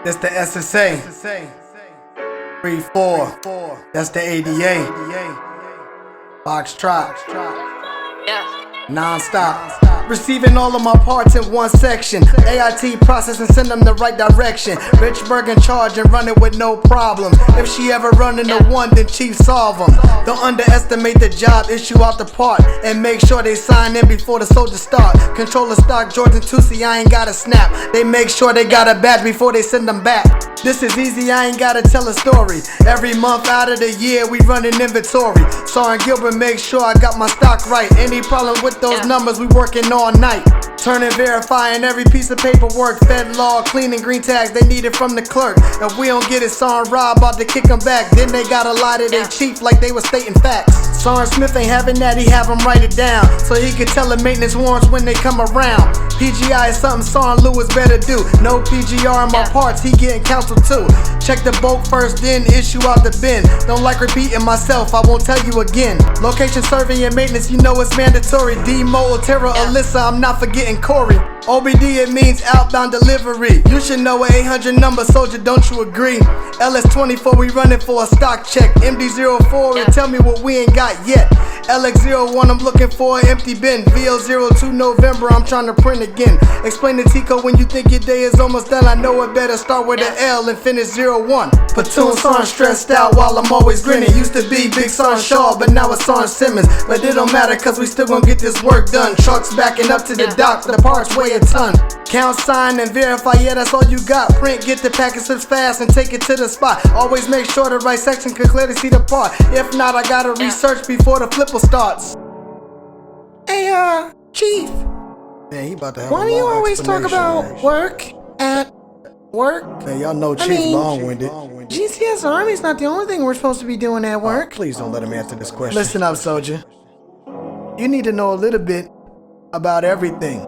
That's the SSA. 3-4. That's the ADA. Foxtrot. Non-stop. Receiving all of my parts in one section. AIT process and send them the right direction. Richburg in charge and run it with no problem. If she ever run into one, then Chief solve them. Don't underestimate the job, issue out the part, and make sure they sign in before the soldiers start. Control the stock, Jordan Tusi, I ain't gotta snap. They make sure they got a badge before they send them back. This is easy, I ain't gotta tell a story. Every month out of the year, we run an inventory. Sergeant Gilbert make sure I got my stock right. Any problem with those numbers, we working all night. Turning, verifying every piece of paperwork. Fed law, cleaning green tags, they need it from the clerk. If we don't get it, Sergeant Rob about to kick them back. Then they gotta lie to their chief like they was stating facts. Sergeant Smith ain't having that, he have them write it down, so he can tell the maintenance warrants when they come around. PGI is something Sergeant Lewis better do. No PGR in my parts, he getting counsel too. Check the bulk first, then issue out the bin. Don't like repeating myself, I won't tell you again. Location survey and maintenance, you know it's mandatory. D-Mo, Terra, Alyssa, I'm not forgetting Corey. OBD, it means outbound delivery. You should know an 800 number, soldier, don't you agree? LS24, we running for a stock check. MD04, and tell me what we ain't got yet. LX01, I'm looking for an empty bin. VO02 November, I'm trying to print again. Explain to Tico when you think your day is almost done. I know it better start with an L and finish 01. Platoon Sergeant stressed out while I'm always grinning. Used to be Big Sergeant Shaw, but now it's Sergeant Simmons. But it don't matter cause we still gonna get this work done. Trucks backing up to the dock, the parts weigh a ton. Count, sign, and verify, yeah, that's all you got. Print, get the packet slips fast and take it to the spot. Always make sure the right section can clearly see the part. If not, I gotta research before the flipper starts. Hey, Chief, Man, he about to have why do you always talk about work at work? Man, y'all know Chief long-winded. GCSS-Army's not the only thing we're supposed to be doing at work. Please don't let him answer this question. Listen up, soldier. You need to know a little bit about everything.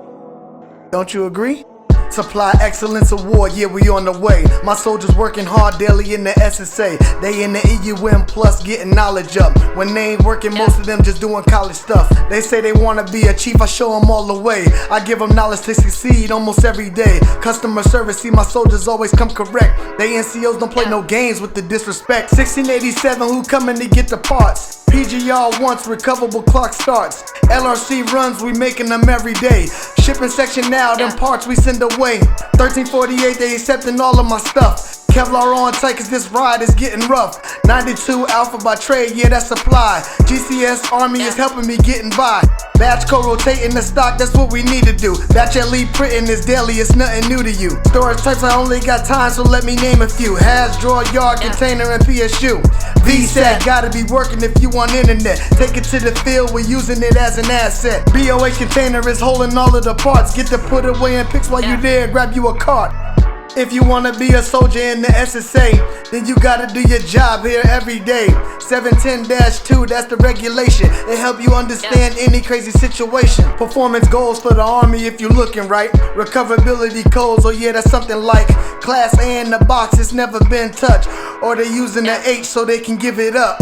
Don't you agree? Supply Excellence Award, yeah, we on the way. My soldiers working hard daily in the SSA. They in the EUM plus getting knowledge up. When they ain't working, most of them just doing college stuff. They say they wanna be a chief, I show them all the way. I give them knowledge to succeed almost every day. Customer service, see my soldiers always come correct. They NCOs don't play no games with the disrespect. 1687, who coming to get the parts? PGR once, recoverable clock starts. LRC runs, we making them every day. Shipping section now, them parts we send away. 1348, they accepting all of my stuff. Kevlar on tight cause this ride is getting rough. 92 Alpha by trade, yeah, that's supply. GCS-Army is helping me getting by. Batch co-rotating the stock, that's what we need to do. Batch elite printing is daily, it's nothing new to you. Storage types, I only got time, so let me name a few. Has, drawer, yard, container, and PSU. VSAT, gotta be working if you want internet. Take it to the field, we're using it as an asset. BOA container is holding all of the parts. Get to put away and picks while you there, grab you a cart. If you wanna be a soldier in the SSA, then you gotta do your job here every day. 710-2, that's the regulation. It help you understand any crazy situation. Performance goals for the Army if you looking right. Recoverability codes, oh yeah, that's something like Class A in the box, it's never been touched. Or they using the H so they can give it up.